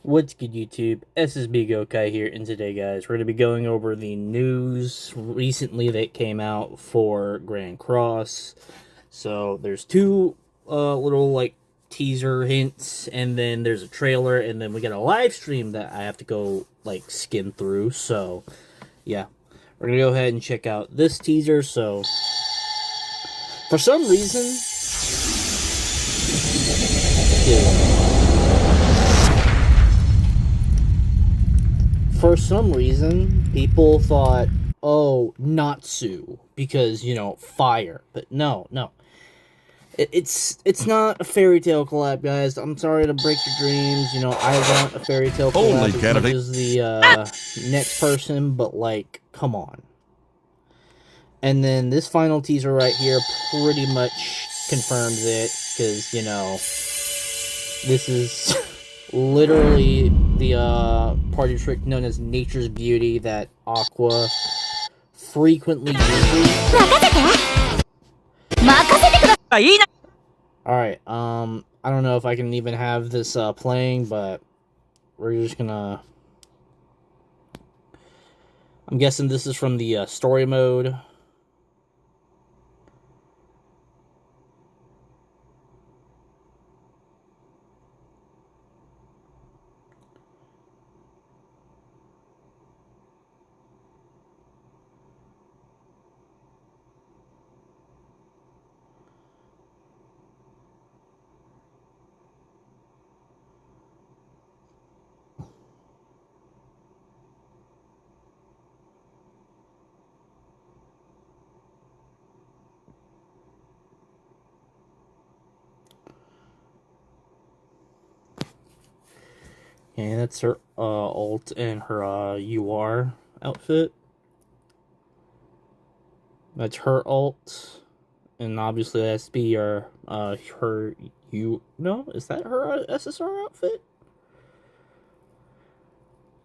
What's good, YouTube? SSB Gokai here, and today, guys, we're going to be going over the news recently that came out for Grand Cross. So, there's two little, teaser hints, and then there's a trailer, and then we got a live stream that I have to go, skim through. So, yeah, we're going to go ahead and check out this teaser. So, for some reason, people thought, oh, Natsu, because, fire. But no. It's not a fairy tale collab, guys. I'm sorry to break your dreams. I want a fairy tale collab as much as the next person, but, come on. And then this final teaser right here pretty much confirms it, because, this is literally the party trick known as Nature's Beauty that Aqua frequently uses. Alright, I don't know if I can even have this playing, but we're just gonna... I'm guessing this is from the story mode. Okay, that's her ult and her UR outfit. That's her ult, and obviously that has to be her no, is that her SSR outfit?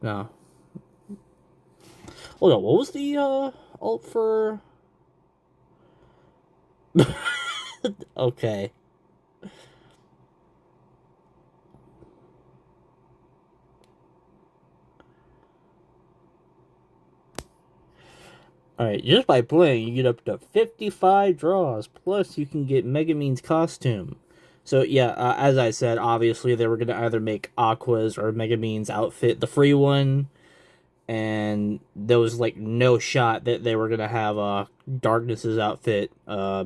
No. Hold on, what was the ult for? Okay. Alright, just by playing, you get up to 55 draws, plus you can get Megumin's costume. So, yeah, as I said, obviously they were going to either make Aqua's or Megumin's outfit the free one, and there was, no shot that they were going to have Darkness's outfit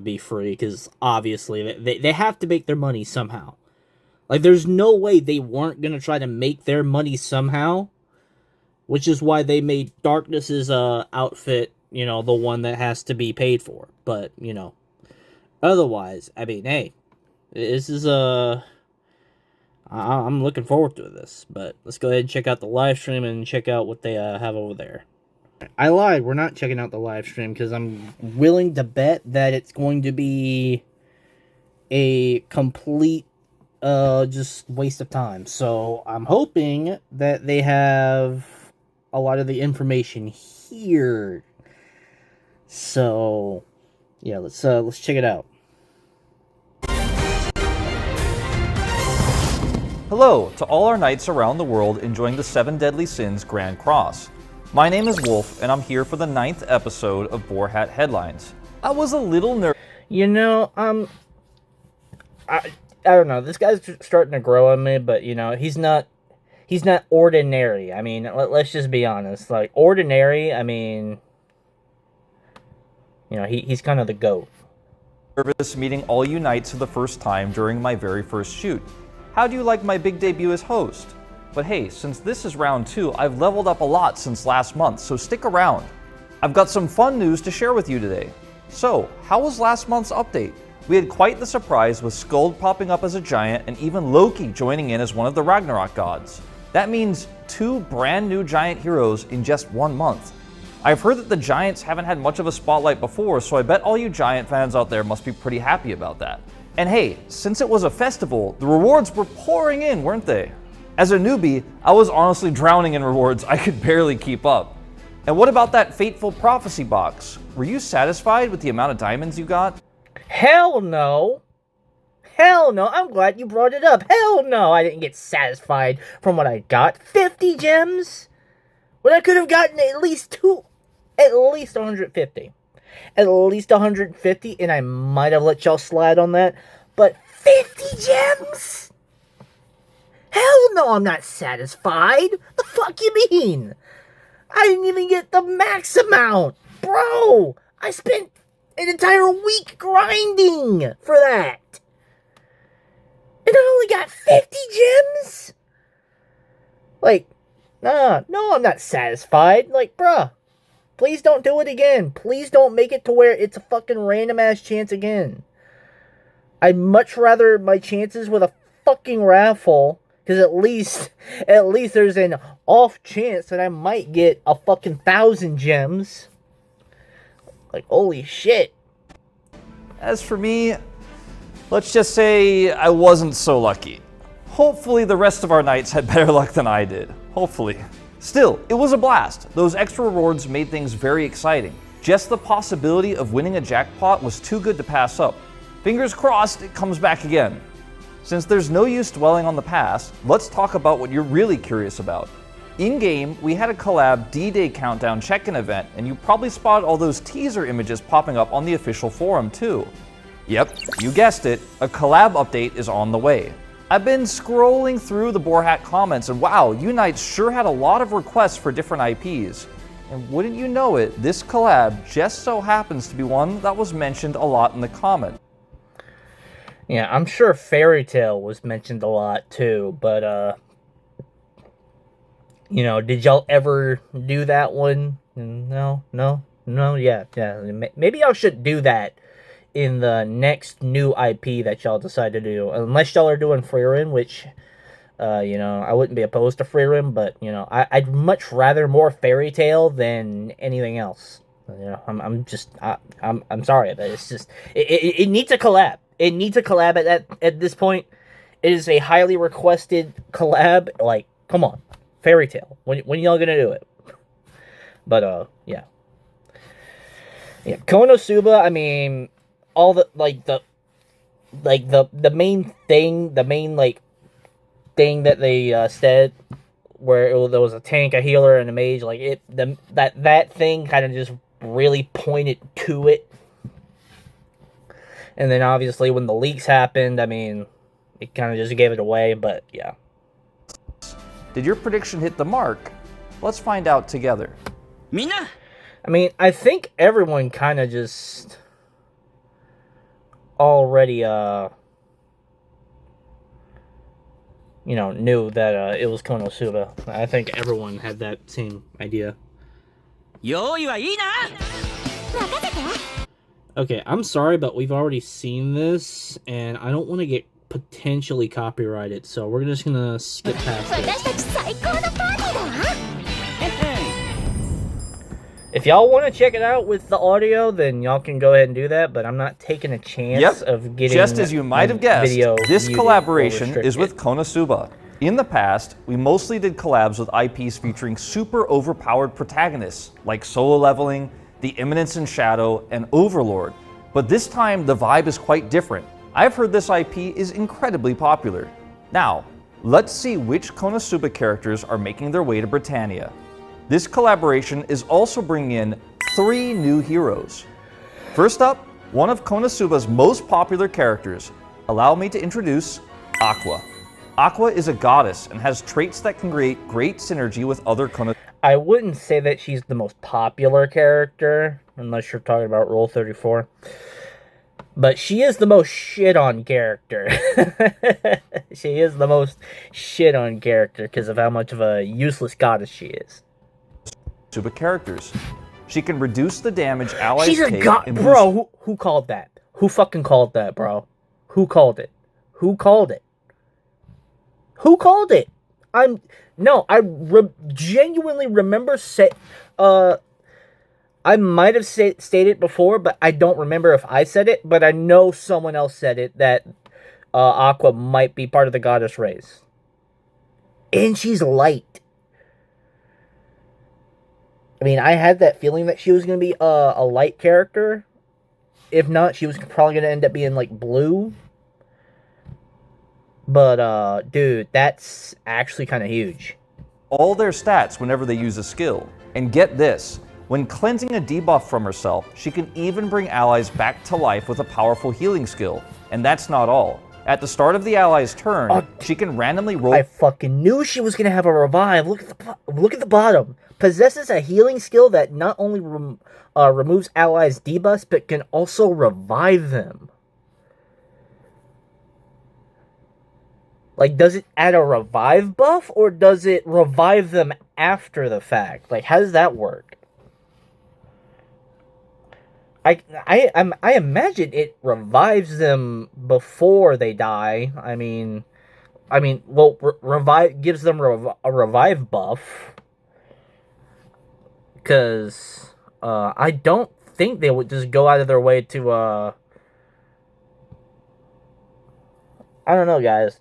be free, because obviously they have to make their money somehow. There's no way they weren't going to try to make their money somehow, which is why they made Darkness's outfit, the one that has to be paid for. But, otherwise, I mean, hey, this is I'm looking forward to this. But let's go ahead and check out the live stream and check out what they have over there. I lied, we're not checking out the live stream because I'm willing to bet that it's going to be a complete just waste of time. So I'm hoping that they have a lot of the information here. So yeah, let's check it out. Hello to all our knights around the world enjoying the 7 Deadly Sins Grand Cross. My name is Wolf, and I'm here for the 9th episode of Boar Hat Headlines. I was a little nervous. I don't know. This guy's starting to grow on me, but he's not ordinary. I mean, let's just be honest. Ordinary, I mean, he's kind of the GOAT. Nervous meeting all you knights for the first time during my very first shoot. How do you like my big debut as host? But hey, since this is round 2, I've leveled up a lot since last month, so stick around. I've got some fun news to share with you today. So, how was last month's update? We had quite the surprise with Skuld popping up as a giant and even Loki joining in as one of the Ragnarok gods. That means 2 brand new giant heroes in just 1 month. I've heard that the giants haven't had much of a spotlight before, so I bet all you giant fans out there must be pretty happy about that. And hey, since it was a festival, the rewards were pouring in, weren't they? As a newbie, I was honestly drowning in rewards. I could barely keep up. And what about that fateful prophecy box? Were you satisfied with the amount of diamonds you got? Hell no. Hell no, I'm glad you brought it up. Hell no, I didn't get satisfied from what I got. 50 gems? When I could have gotten at least 150. At least 150, and I might have let y'all slide on that. But 50 gems? Hell no, I'm not satisfied. The fuck you mean? I didn't even get the max amount. Bro, I spent an entire week grinding for that. And I only got 50 gems? Like, no, I'm not satisfied. Like, bruh, please don't do it again. Please don't make it to where it's a fucking random ass chance again. I'd much rather my chances with a fucking raffle, because at least there's an off chance that I might get a fucking 1,000 gems. Like, holy shit. As for me, let's just say I wasn't so lucky. Hopefully the rest of our nights had better luck than I did. Hopefully. Still, it was a blast. Those extra rewards made things very exciting. Just the possibility of winning a jackpot was too good to pass up. Fingers crossed it comes back again. Since there's no use dwelling on the past, let's talk about what you're really curious about. In-game, we had a Collab D-Day countdown check-in event, and you probably spotted all those teaser images popping up on the official forum too. Yep, you guessed it, a Collab update is on the way. I've been scrolling through the Boarhat comments, and wow, Unite sure had a lot of requests for different IPs. And wouldn't you know it, this collab just so happens to be one that was mentioned a lot in the comment. Yeah, I'm sure Fairy Tale was mentioned a lot too, but you know, did y'all ever do that one? No, yeah. Maybe y'all should do that in the next new IP that y'all decide to do. Unless y'all are doing Freerin, which, you know, I wouldn't be opposed to Freerin, but, you know, I'd much rather more Fairy Tale than anything else. You know, I'm sorry, but it's just, it needs a collab. It needs a collab at this point. It is a highly requested collab. Like, come on. Fairy Tale. When y'all gonna do it? But, yeah. Yeah, Konosuba, I mean, all the, the main thing, that they, said, where there was a tank, a healer, and a mage, like, that thing kind of just really pointed to it. And then, obviously, when the leaks happened, I mean, it kind of just gave it away, but, yeah. Did your prediction hit the mark? Let's find out together. Mina! I mean, I think everyone kind of just already, you know, knew that it was Konosuba. I think everyone had that same idea. Okay, I'm sorry, but we've already seen this, and I don't want to get potentially copyrighted, so we're just gonna skip past this. If y'all want to check it out with the audio, then y'all can go ahead and do that, but I'm not taking a chance of getting just as you might have guessed, this collaboration is with Konosuba. In the past, we mostly did collabs with IPs featuring super overpowered protagonists, like Solo Leveling, The Imminence in Shadow, and Overlord. But this time, the vibe is quite different. I've heard this IP is incredibly popular. Now, let's see which Konosuba characters are making their way to Britannia. This collaboration is also bringing in 3 new heroes. First up, one of Konosuba's most popular characters. Allow me to introduce Aqua. Aqua is a goddess and has traits that can create great synergy with other Konosuba. I wouldn't say that she's the most popular character, unless you're talking about Rule 34. But she is the most shit-on character. She is the most shit-on character because of how much of a useless goddess she is. Konosuba characters. She can reduce the damage allies take. She's a god, bro. Who called that? Who fucking called that, bro? Who called it? Who called it? Who called it? I genuinely remember I might have stated before, but I don't remember if I said it. But I know someone else said it, that Aqua might be part of the goddess race, and she's light. I mean, I had that feeling that she was going to be a light character. If not, she was probably going to end up being, like, blue. But dude, that's actually kind of huge. all their stats whenever they use a skill. And get this, when cleansing a debuff from herself, she can even bring allies back to life with a powerful healing skill. And that's not all. At the start of the ally's turn, she can randomly roll. I fucking knew she was gonna have a revive. Look at the bottom. Possesses a healing skill that not only removes allies' debuffs, but can also revive them. Like, does it add a revive buff, or does it revive them after the fact? Like, how does that work? I imagine it revives them before they die. Well, revive gives them a revive buff. Because I don't think they would just go out of their way to I don't know, guys.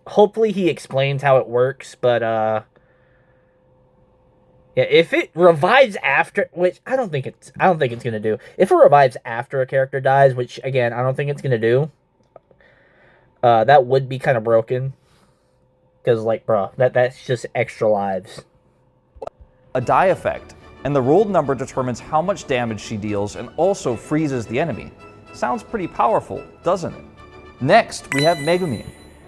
Hopefully he explains how it works, but yeah, if it revives after, which I don't think it's gonna do. If it revives after a character dies, which again I don't think it's gonna do, that would be kind of broken. Because like, bro, that's just extra lives. A die effect, and the rolled number determines how much damage she deals and also freezes the enemy. Sounds pretty powerful, doesn't it? Next, we have Megumin,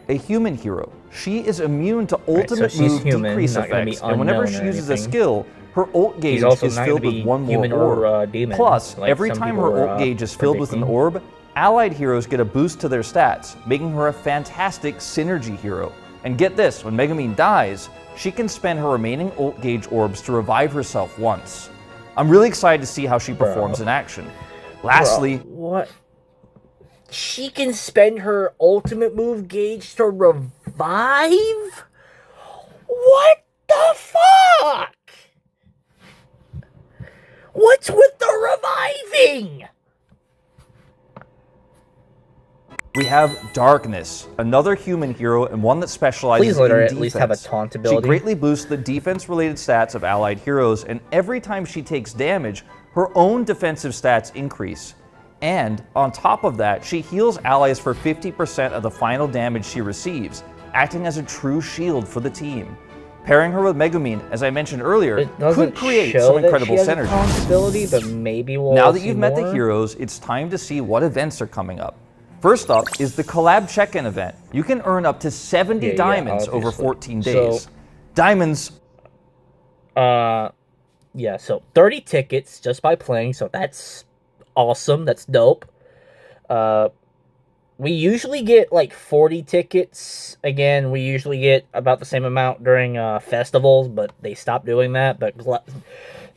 a human hero. She is immune to ultimate move decrease effects, and whenever she uses a skill, her ult gauge is filled with one more orb. Plus, every time her ult gauge is filled with an orb, allied heroes get a boost to their stats, making her a fantastic synergy hero. And get this, when Megumin dies, she can spend her remaining ult gauge orbs to revive herself once. I'm really excited to see how she performs in action. Lastly, what? She can spend her ultimate move gauge to revive? What the fuck? What's with the reviving? we have Darkness, another human hero and one that specializes in defense. At least have a taunt ability. She greatly boosts the defense-related stats of allied heroes, and every time she takes damage, her own defensive stats increase. And on top of that, she heals allies for 50% of the final damage she receives, acting as a true shield for the team. Pairing her with Megumin, as I mentioned earlier, could create some incredible synergy. Ability, but maybe we'll now that you've met the heroes, it's time to see what events are coming up. First up is the Collab check-in event. You can earn up to 70 diamonds over 14 days. So, diamonds. Yeah, so 30 tickets just by playing, so that's awesome. That's dope. We usually get like 40 tickets. Again, we usually get about the same amount during festivals, but they stopped doing that. But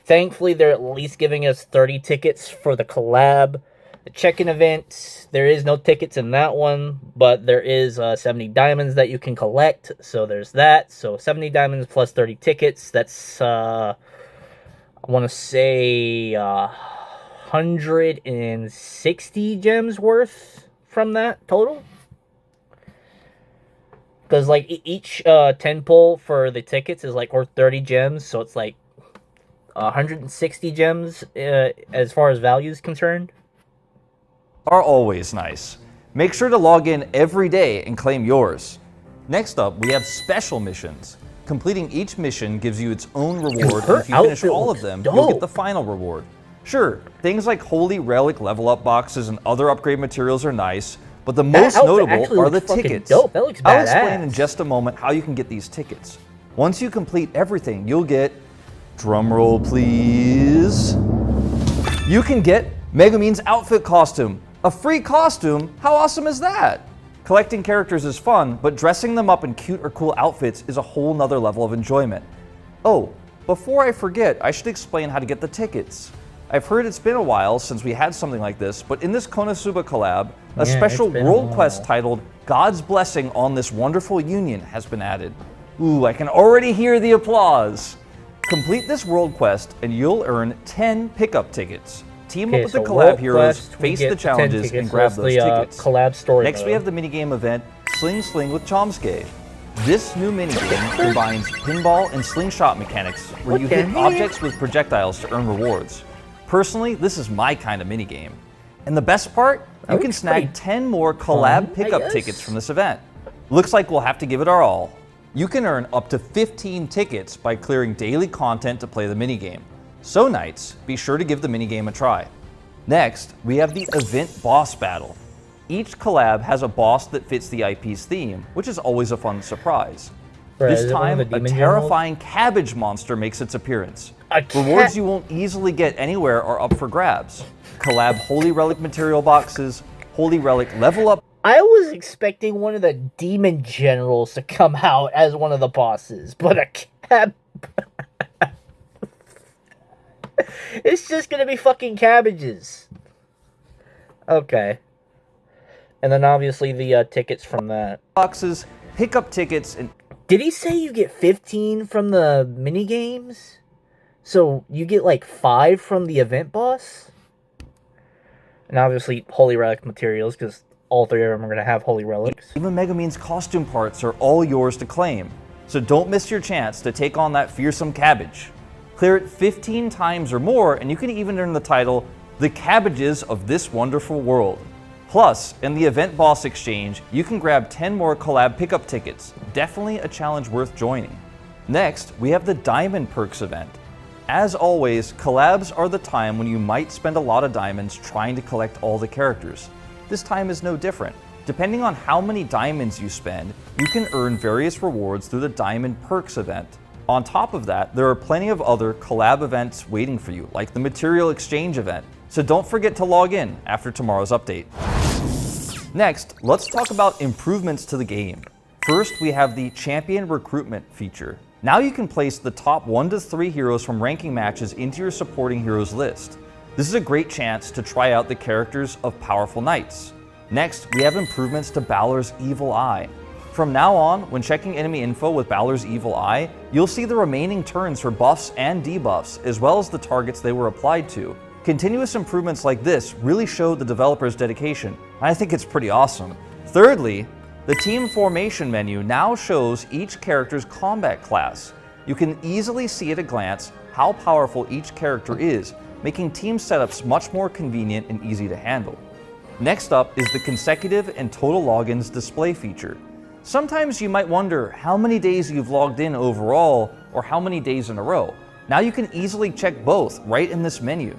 thankfully, they're at least giving us 30 tickets for the collab. The check-in event, there is no tickets in that one, but there is 70 diamonds that you can collect. So there's that. So 70 diamonds plus 30 tickets. That's, I want to say, 160 gems worth from that total. Because, like, each 10 pull for the tickets is, like, worth 30 gems. So it's, like, 160 gems as far as value is concerned. Are always nice. Make sure to log in every day and claim yours. Next up, we have special missions. Completing each mission gives you its own reward, and if you finish all of them, you'll get the final reward. Sure, things like Holy Relic level up boxes and other upgrade materials are nice, but the most notable are the tickets. Dope. That looks badass. I'll explain in just a moment how you can get these tickets. Once you complete everything, you'll get, drumroll please, you can get Megumin's outfit costume. A free costume? How awesome is that? Collecting characters is fun, but dressing them up in cute or cool outfits is a whole nother level of enjoyment. Oh, before I forget, I should explain how to get the tickets. I've heard it's been a while since we had something like this, but in this Konosuba collab, a special world quest titled God's Blessing on This Wonderful Union has been added. Ooh, I can already hear the applause. Complete this world quest and you'll earn 10 pickup tickets. Team up with the collab heroes, face the challenges, and grab those tickets. Collab story Next we have the minigame event, Sling Sling with Chomsky. This new minigame combines pinball and slingshot mechanics where you hit objects with projectiles to earn rewards. Personally, this is my kind of minigame. And the best part? you can snag 10 more collab pickup tickets from this event. Looks like we'll have to give it our all. You can earn up to 15 tickets by clearing daily content to play the minigame. So Knights, be sure to give the minigame a try. Next, we have the event boss battle. Each collab has a boss that fits the IP's theme, which is always a fun surprise. This time, a terrifying cabbage monster makes its appearance. Rewards you won't easily get anywhere are up for grabs. Collab Holy Relic material boxes, Holy Relic level up. I was expecting one of the demon generals to come out as one of the bosses, but a cab... It's just gonna be fucking cabbages. Okay. And then obviously the tickets from that. Boxes, pickup tickets, and... Did he say you get 15 from the minigames? So you get like 5 from the event boss? And obviously Holy Relic materials, because all 3 of them are going to have Holy Relics. Even Megumin's costume parts are all yours to claim, so don't miss your chance to take on that fearsome cabbage. Clear it 15 times or more, and you can even earn the title, The Cabbages of This Wonderful World. Plus, in the event boss exchange, you can grab 10 more collab pickup tickets. Definitely a challenge worth joining. Next, we have the Diamond Perks event. As always, collabs are the time when you might spend a lot of diamonds trying to collect all the characters. This time is no different. Depending on how many diamonds you spend, you can earn various rewards through the Diamond Perks event. On top of that, there are plenty of other collab events waiting for you, like the Material Exchange event, so don't forget to log in after tomorrow's update. Next, let's talk about improvements to the game. First, we have the Champion Recruitment feature. Now you can place the top 1 to 3 heroes from ranking matches into your supporting heroes list. This is a great chance to try out the characters of powerful knights. Next, we have improvements to Balor's Evil Eye. From now on, when checking enemy info with Balor's Evil Eye, you'll see the remaining turns for buffs and debuffs, as well as the targets they were applied to. Continuous improvements like this really show the developer's dedication, and I think it's pretty awesome. Thirdly, the team formation menu now shows each character's combat class. You can easily see at a glance how powerful each character is, making team setups much more convenient and easy to handle. Next up is the consecutive and total logins display feature. Sometimes you might wonder how many days you've logged in overall or how many days in a row. Now you can easily check both right in this menu.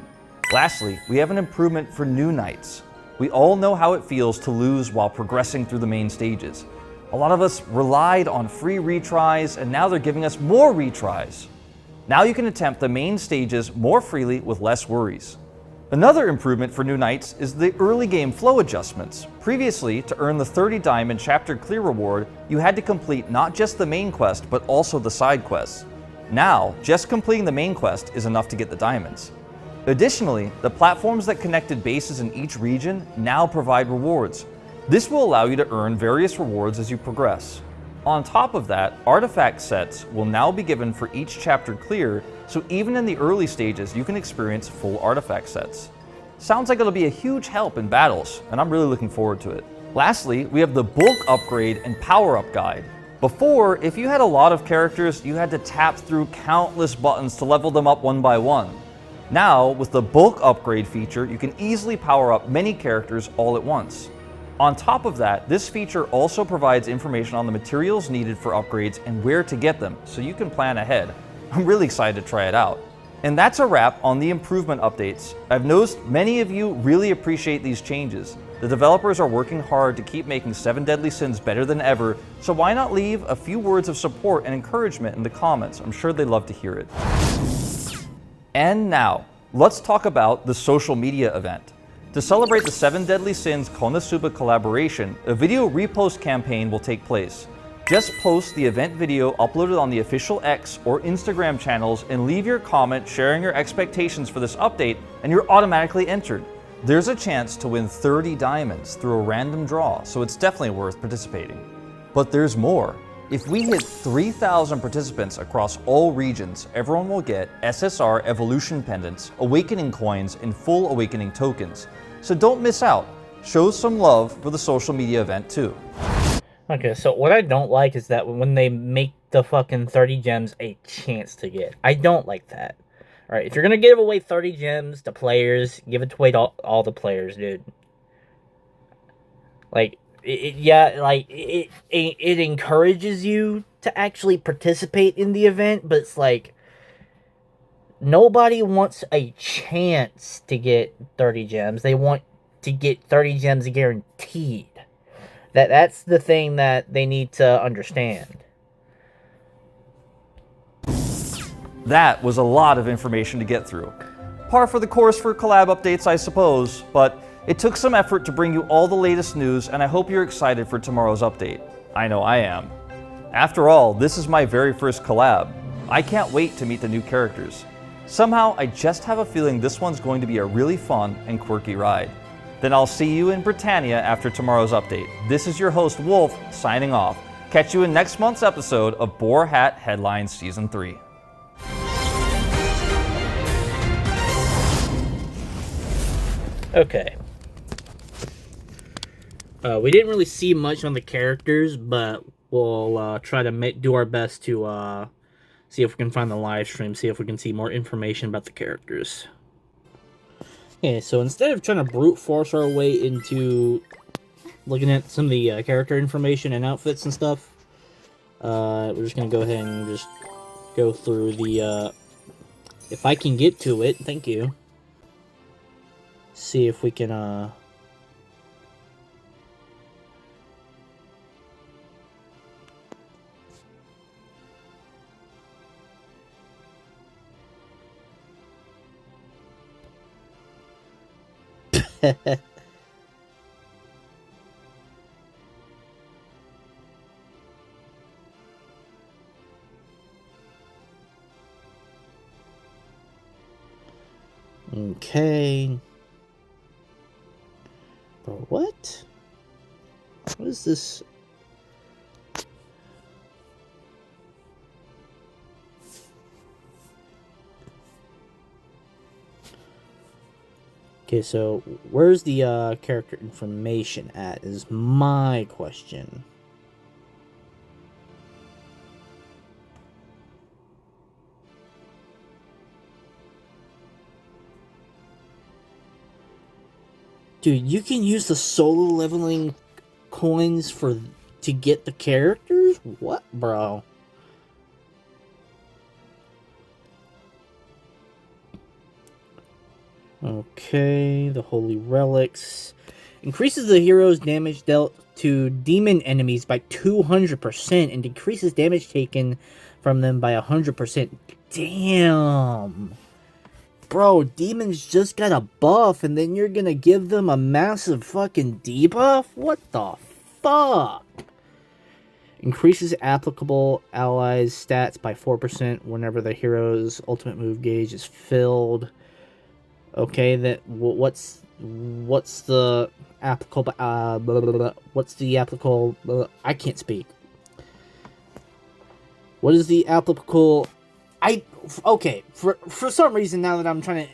Lastly, we have an improvement for new knights. We all know how it feels to lose while progressing through the main stages. A lot of us relied on free retries, and now they're giving us more retries. Now you can attempt the main stages more freely with less worries. Another improvement for new knights is the early game flow adjustments. Previously, to earn the 30 diamond chapter clear reward, you had to complete not just the main quest, but also the side quests. Now, just completing the main quest is enough to get the diamonds. Additionally, the platforms that connected bases in each region now provide rewards. This will allow you to earn various rewards as you progress. On top of that, artifact sets will now be given for each chapter clear, so even in the early stages you can experience full artifact sets. Sounds like it'll be a huge help in battles, and I'm really looking forward to it. Lastly, we have the bulk upgrade and power-up guide. Before, if you had a lot of characters, you had to tap through countless buttons to level them up one by one. Now, with the bulk upgrade feature, you can easily power up many characters all at once. On top of that, this feature also provides information on the materials needed for upgrades and where to get them, so you can plan ahead. I'm really excited to try it out. And that's a wrap on the improvement updates. I've noticed many of you really appreciate these changes. The developers are working hard to keep making 7 Deadly Sins better than ever, so why not leave a few words of support and encouragement in the comments? I'm sure they'd love to hear it. And now, let's talk about the social media event. To celebrate the 7 Deadly Sins Konosuba collaboration, a video repost campaign will take place. Just post the event video uploaded on the official X or Instagram channels and leave your comment sharing your expectations for this update, and you're automatically entered. There's a chance to win 30 diamonds through a random draw, so it's definitely worth participating. But there's more. If we hit 3,000 participants across all regions, everyone will get SSR Evolution Pendants, Awakening Coins, and full Awakening Tokens. So don't miss out. Show some love for the social media event too. Okay, so what I don't like is that when they make the fucking 30 gems a chance to get. I don't like that. Alright, if you're gonna give away 30 gems to players, give it away to all the players, dude. Like, yeah, like it encourages you to actually participate in the event, but it's like nobody wants a chance to get 30 gems. They want to get 30 gems guaranteed. That's the thing that they need to understand. That was a lot of information to get through. Par for the course for collab updates, I suppose, but it took some effort to bring you all the latest news, and I hope you're excited for tomorrow's update. I know I am. After all, this is my very first collab. I can't wait to meet the new characters. Somehow, I just have a feeling this one's going to be a really fun and quirky ride. Then I'll see you in Britannia after tomorrow's update. This is your host, Wolf, signing off. Catch you in next month's episode of Boar Hat Headlines Season 3. Okay. We didn't really see much on the characters, but we'll try to do our best to see if we can find the live stream, see if we can see more information about the characters. Okay, so instead of trying to brute force our way into looking at some of the character information and outfits and stuff, we're just going to go ahead and just go through the, if I can get to it, thank you. See if we can, okay. Bro, what? What is this? Okay, so where's the character information at is my question. Dude, you can use the solo leveling coins to get the characters? What, bro? Okay, the holy relics. Increases the hero's damage dealt to demon enemies by 200% and decreases damage taken from them by 100%. Damn. Bro, demons just got a buff and then you're gonna give them a massive fucking debuff? What the fuck? Increases applicable allies' stats by 4% whenever the hero's ultimate move gauge is filled. Okay, that what's the applicable blah, blah, blah, what's the applicable I can't speak. What is the applicable okay, for some reason now that I'm trying to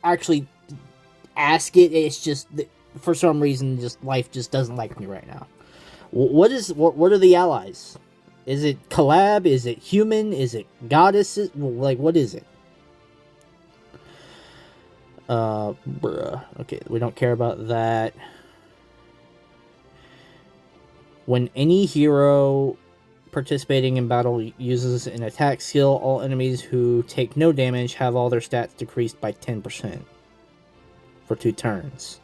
actually ask it, it's just for some reason just life just doesn't like me right now. What are the allies? Is it collab? Is it human? Is it goddesses? Like, what is it? Bruh. Okay, we don't care about that. When any hero participating in battle uses an attack skill, all enemies who take no damage have all their stats decreased by 10% for 2 turns.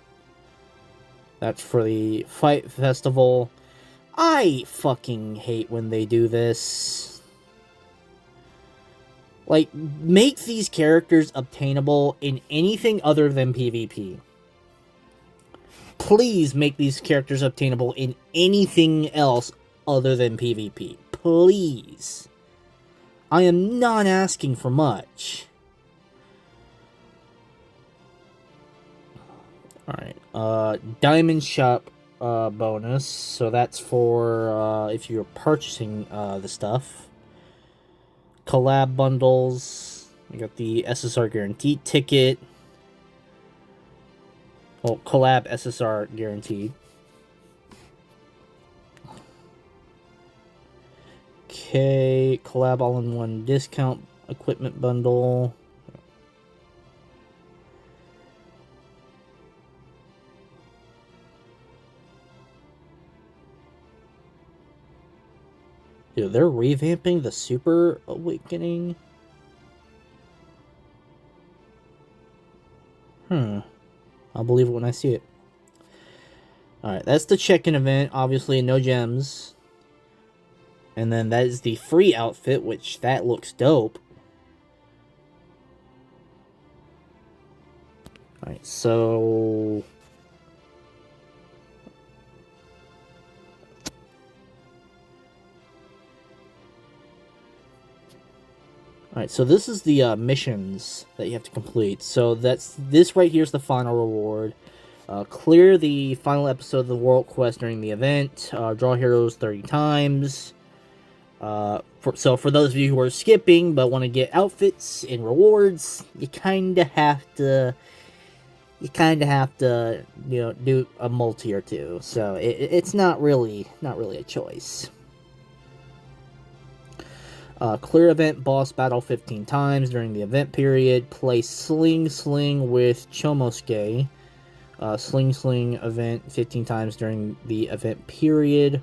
That's for the fight festival. I fucking hate when they do this. Like, make these characters obtainable in anything other than PvP. Please make these characters obtainable in anything else other than PvP. Please. I am not asking for much. Alright, Diamond Shop bonus. So that's for if you're purchasing the stuff. Collab bundles. We got the SSR guaranteed ticket. Well, collab SSR guaranteed. Okay, collab all-in-one discount equipment bundle. Dude, they're revamping the Super Awakening. I'll believe it when I see it. Alright, that's the check-in event. Obviously, no gems. And then that is the free outfit, which that looks dope. Alright, so... Alright, so this is the missions that you have to complete. So this right here is the final reward. Clear the final episode of the World Quest during the event. Draw heroes 30 times. So for those of you who are skipping but want to get outfits and rewards, you kind of have to... do a multi or two. So it's not really a choice. Clear event boss battle 15 times during the event period. Play Sling Sling with Chomosuke. Sling Sling event 15 times during the event period.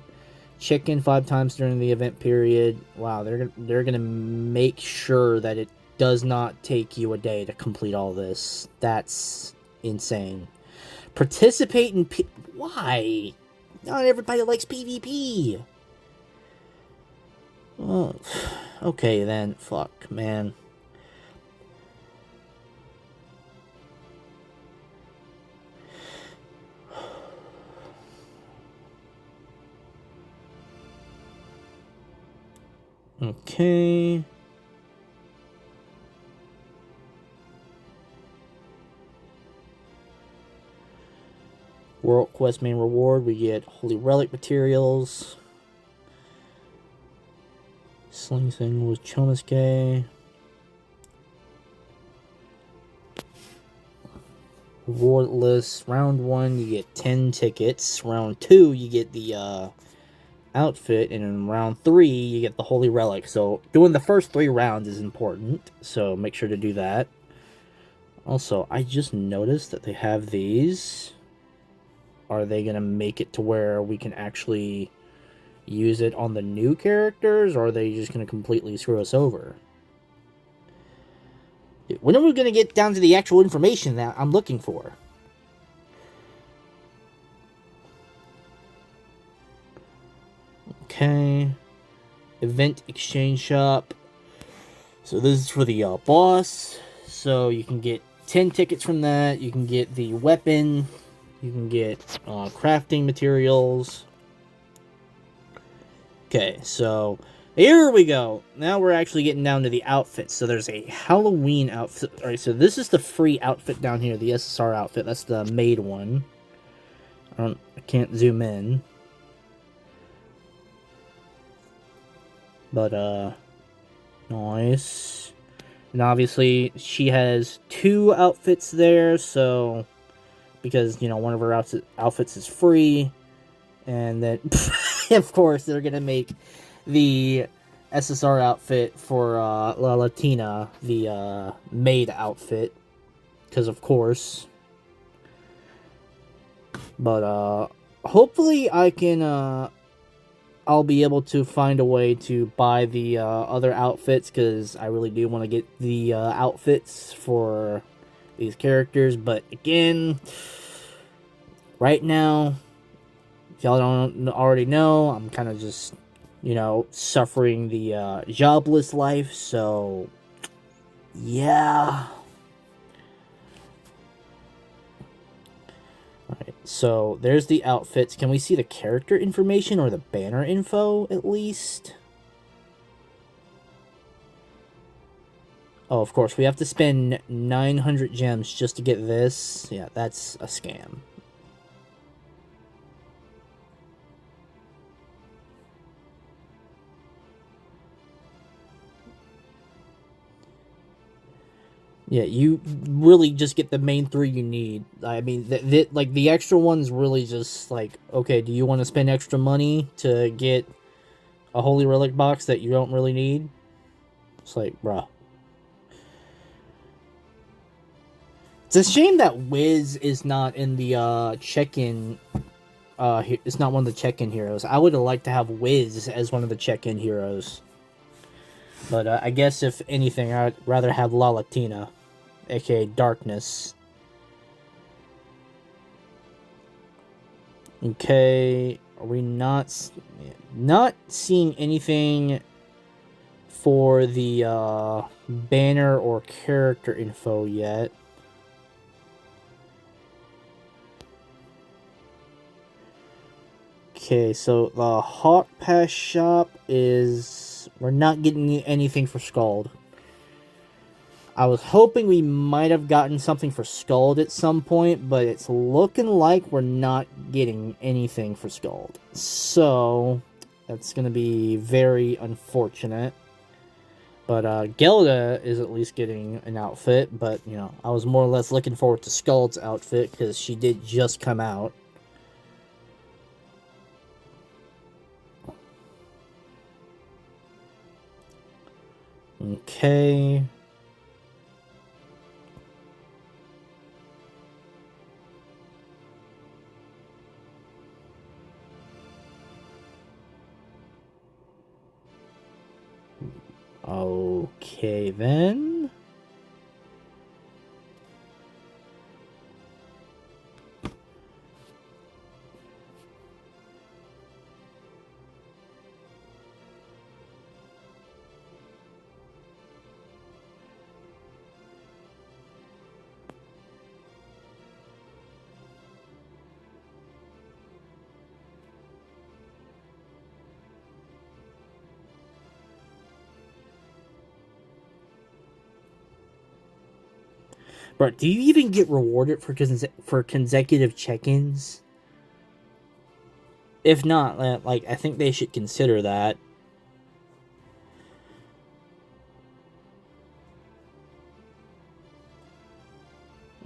Check in 5 times during the event period. Wow, they're gonna make sure that it does not take you a day to complete all this. That's insane. Participate in why? Not everybody likes PvP. Oh, okay then. Fuck, man. Okay. World Quest main reward, we get Holy Relic materials. Sling Sling with Chomosuke. Reward list. Round 1, you get 10 tickets. Round 2, you get the outfit. And in round 3, you get the Holy Relic. So doing the first 3 rounds is important. So make sure to do that. Also, I just noticed that they have these. Are they going to make it to where we can actually use it on the new characters, or are they just going to completely screw us over? When are we going to get down to the actual information that I'm looking for? Okay. Event exchange shop. So this is for the boss. So you can get 10 tickets from that. You can get the weapon. You can get crafting materials. Okay, so here we go. Now we're actually getting down to the outfits. So there's a Halloween outfit. Alright, so this is the free outfit down here, the SSR outfit. That's the made one. I can't zoom in. But, nice. And obviously, she has 2 outfits there, so... Because, one of her outfits is free. And then, of course, they're going to make the SSR outfit for La Latina, the maid outfit. Because, of course. But, hopefully I can, I'll be able to find a way to buy the other outfits. Because I really do want to get the outfits for these characters. But, again, right now, if y'all don't already know, I'm kind of just, suffering the jobless life, so, yeah. Alright, so there's the outfits. Can we see the character information or the banner info, at least? Oh, of course, we have to spend 900 gems just to get this. Yeah, that's a scam. Yeah, you really just get the main 3 you need. I mean, like, the extra ones really just, like, okay, do you want to spend extra money to get a Holy Relic box that you don't really need? It's like, bruh. It's a shame that Wiz is not in the check-in it's not one of the check-in heroes. I would have liked to have Wiz as one of the check-in heroes. But I guess if anything, I'd rather have La Latina, aka Darkness. Okay, are we not seeing anything for the banner or character info yet? Okay, so the Hawk Pass shop is... we're not getting anything for Scald. I was hoping we might have gotten something for Scald at some point, but it's looking like we're not getting anything for Scald. So, that's going to be very unfortunate. But Gelda is at least getting an outfit, but, you know, I was more or less looking forward to Scald's outfit, because she did just come out. Okay. Okay, then. Bro, do you even get rewarded for consecutive check-ins? If not, like, I think they should consider that.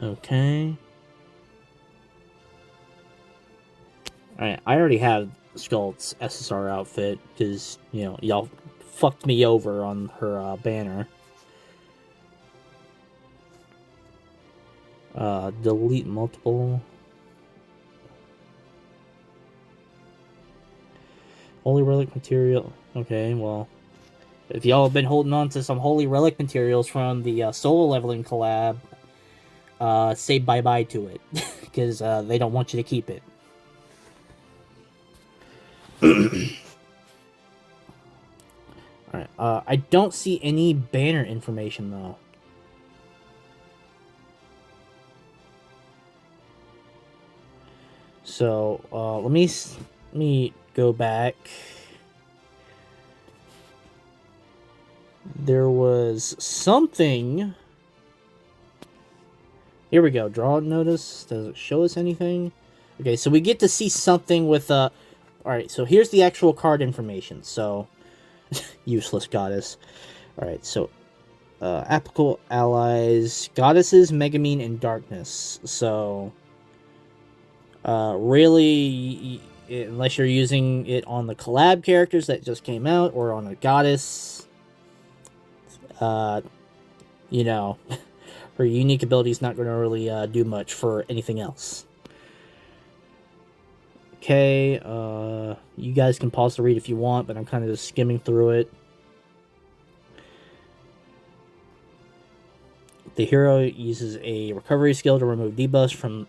Okay. Alright, I already have Skull's SSR outfit, because, you know, y'all fucked me over on her banner. Delete multiple. Holy Relic material. Okay, well, if y'all have been holding on to some Holy Relic materials from the solo leveling collab, say bye-bye to it, because they don't want you to keep it. Alright, I don't see any banner information, though. So, let me go back. There was something... Here we go. Draw notice. Does it show us anything? Okay, so we get to see something with... Alright, so here's the actual card information. So, useless goddess. Alright, so... applicable allies, goddesses, Megamine, and darkness. So... really, unless you're using it on the collab characters that just came out, or on a goddess, you know, her unique ability is not going to really do much for anything else. Okay, you guys can pause to read if you want, but I'm kind of just skimming through it. The hero uses a recovery skill to remove debuffs from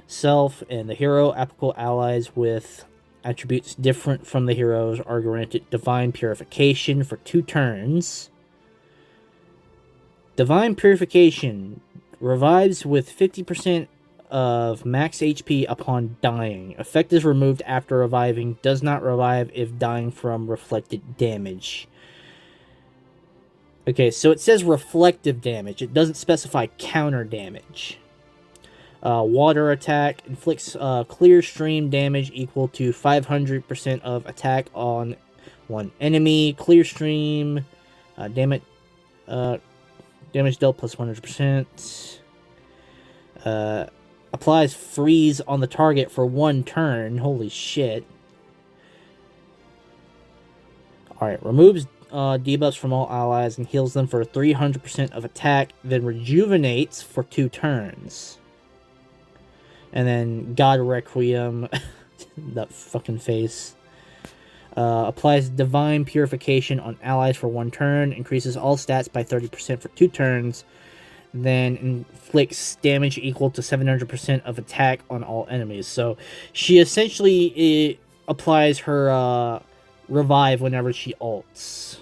self, and the hero applicable allies with attributes different from the heroes are granted Divine Purification for 2 turns. Divine Purification revives with 50% of max HP upon dying. Effect is removed after reviving. Does not revive if dying from reflected damage. Okay, so it says reflective damage. It doesn't specify counter damage. Water attack inflicts clear stream damage equal to 500% of attack on one enemy. Clear stream damage dealt plus 100%. Applies freeze on the target for 1 turn. Holy shit. Alright, removes debuffs from all allies and heals them for 300% of attack, then rejuvenates for 2 turns. And then God Requiem That fucking face. Applies Divine Purification on allies for 1 turn. Increases all stats by 30% for 2 turns. Then inflicts damage equal to 700% of attack on all enemies. So she essentially applies her revive whenever she ults.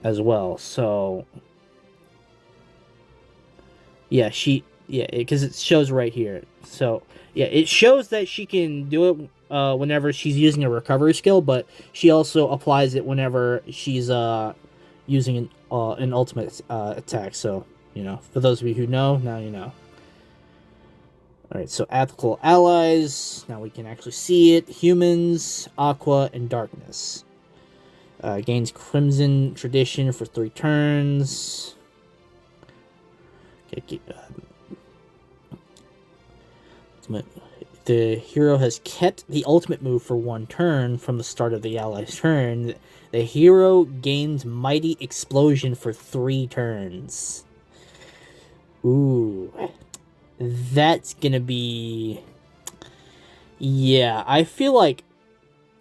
As well. So yeah, because it shows right here. So yeah, it shows that she can do it whenever she's using a recovery skill, but she also applies it whenever she's using an ultimate attack. So, for those of you who know, now you know. Alright, so ethical allies. Now we can actually see it. Humans, Aqua, and Darkness. Gains Crimson Tradition for 3 turns. Okay, the hero has kept the ultimate move for 1 turn from the start of the ally's turn. The hero gains Mighty Explosion for 3 turns. Ooh. That's gonna be... Yeah, I feel like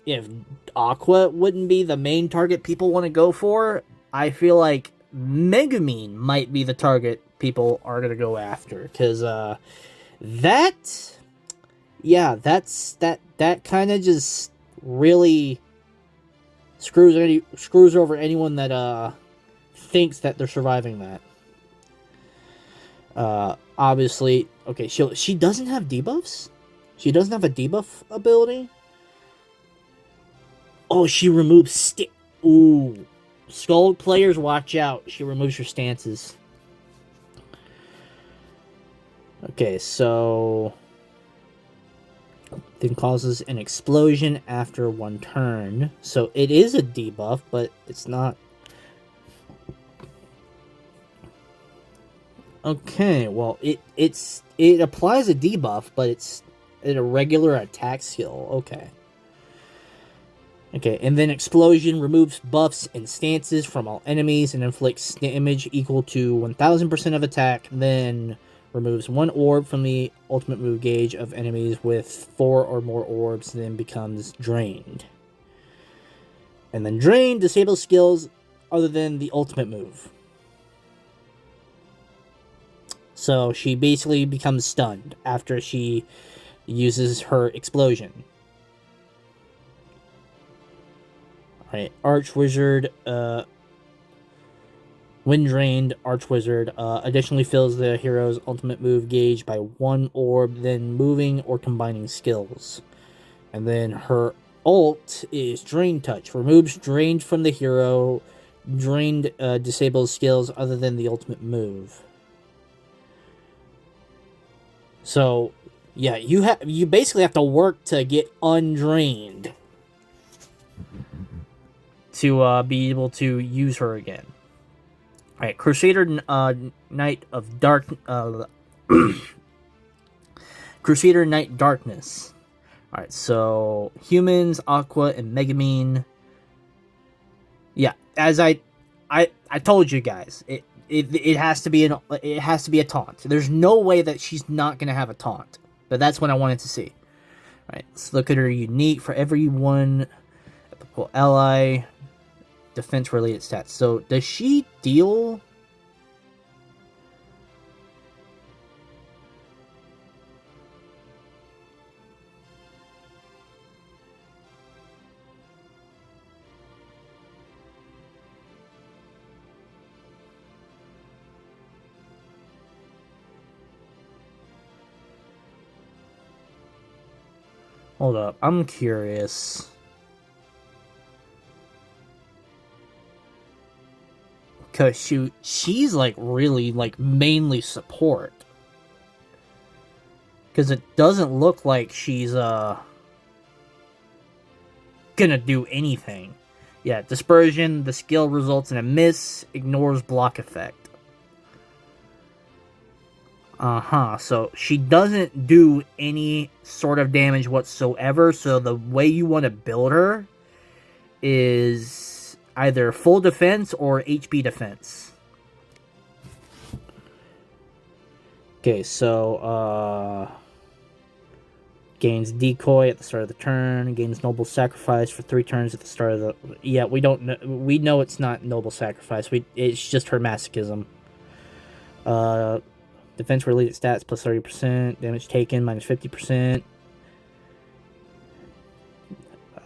if Aqua wouldn't be the main target people want to go for, I feel like Megumin might be the target people are gonna go after. Because, that kind of just really screws over anyone that thinks that they're surviving that. Obviously, okay, she doesn't have debuffs? She doesn't have a debuff ability? Oh, she removes Ooh. Skull players, watch out. She removes your stances. Okay, so... Then causes an explosion after 1 turn. So it is a debuff, but it's not... Okay, well, it applies a debuff, but it's a regular attack skill. Okay. Okay, and then Explosion removes buffs and stances from all enemies and inflicts damage equal to 1000% of attack, then removes 1 orb from the ultimate move gauge of enemies with 4 or more orbs, then becomes drained. And then Drain disables skills other than the ultimate move. So she basically becomes stunned after she uses her explosion. Alright, Archwizard, when drained, Archwizard additionally fills the hero's ultimate move gauge by 1 orb, then moving or combining skills. And then her ult is Drain Touch. Removes drained from the hero. Drained disables skills other than the ultimate move. So, yeah, you basically have to work to get undrained to be able to use her again. Alright, Crusader Knight of Dark... Crusader Knight Darkness. Alright, so humans, Aqua, and Megumin. Yeah, as I told you guys, it has to be a taunt. There's no way that she's not gonna have a taunt. But that's what I wanted to see. Alright, let's look at her unique for everyone. Epical ally. Defense related stats. So does she deal... Hold up, I'm curious. Because she's like really like mainly support. Because it doesn't look like she's gonna do anything. Yeah, Dispersion, the skill results in a miss, ignores block effect. So she doesn't do any sort of damage whatsoever, so the way you want to build her is either full defense or HP defense. Okay, so gains decoy at the start of the turn, gains noble sacrifice for 3 turns at the start of the. Yeah, we don't know. We know it's not noble sacrifice. It's just her masochism. Defense related stats plus 30%, damage taken minus 50%.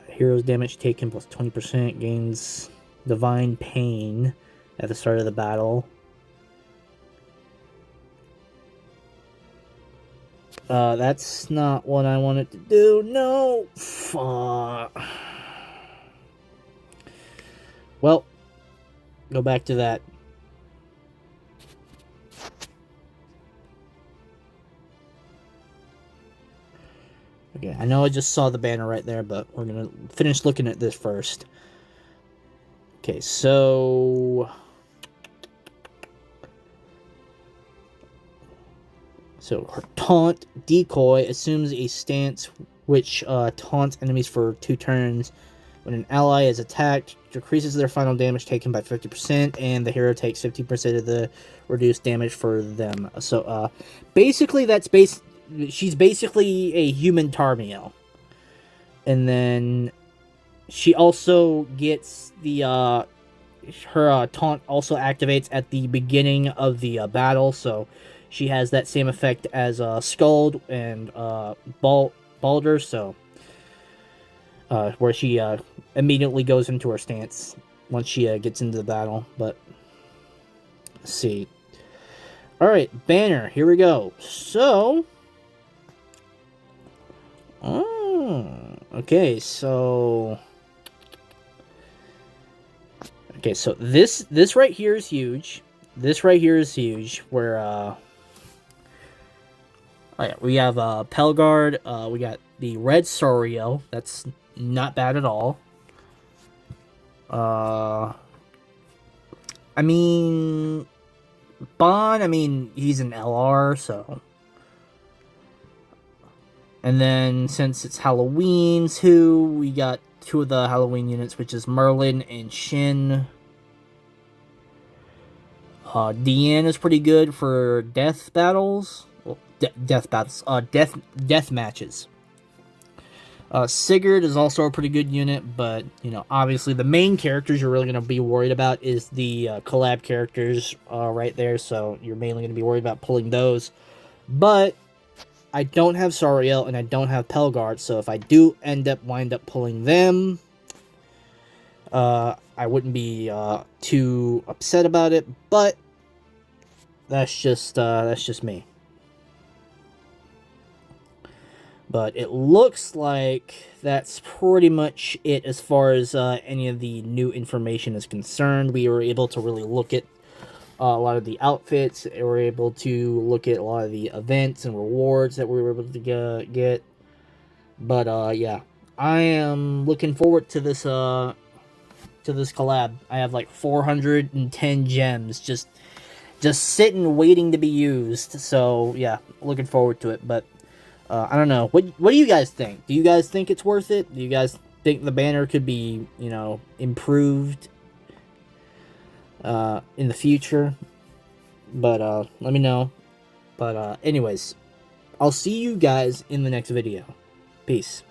Heroes damage taken plus 20%, gains divine pain at the start of the battle. That's not what I wanted to do. No! Fuck. Well, go back to that. Okay, I know I just saw the banner right there, but we're gonna finish looking at this first. Okay, so... So, her taunt decoy assumes a stance which taunts enemies for 2 turns. When an ally is attacked, decreases their final damage taken by 50%, and the hero takes 50% of the reduced damage for them. So, basically, she's basically a human Tarmiel. And then she also gets the her taunt also activates at the beginning of the battle, so she has that same effect as Skuld and Balder, so where she immediately goes into her stance once she gets into the battle. But let's see. All right, banner. Here we go. So, okay, so this right here is huge. This right here is huge. Where oh yeah, we have Pelgard. We got the red Soriel. That's not bad at all. I mean, Bond. I mean, he's an LR, so. And then since it's Halloween too, we got 2 of the Halloween units, which is Merlin and Shin. Deanne is pretty good for death battles. Well, death battles. Death matches. Sigurd is also a pretty good unit, but, you know, obviously the main characters you're really going to be worried about is the collab characters right there, so you're mainly going to be worried about pulling those. But I don't have Sariel and I don't have Pelgard, so if I do wind up pulling them, I wouldn't be too upset about it, but that's just me. But it looks like that's pretty much it as far as any of the new information is concerned. We were able to really look at a lot of the outfits. We were able to look at a lot of the events and rewards that we were able to get. But yeah, I am looking forward to this collab. I have like 410 gems just sitting waiting to be used. So yeah, looking forward to it. But I don't know. What do you guys think? Do you guys think it's worth it? Do you guys think the banner could be, you know, improved in the future? But let me know. But anyways, I'll see you guys in the next video. Peace.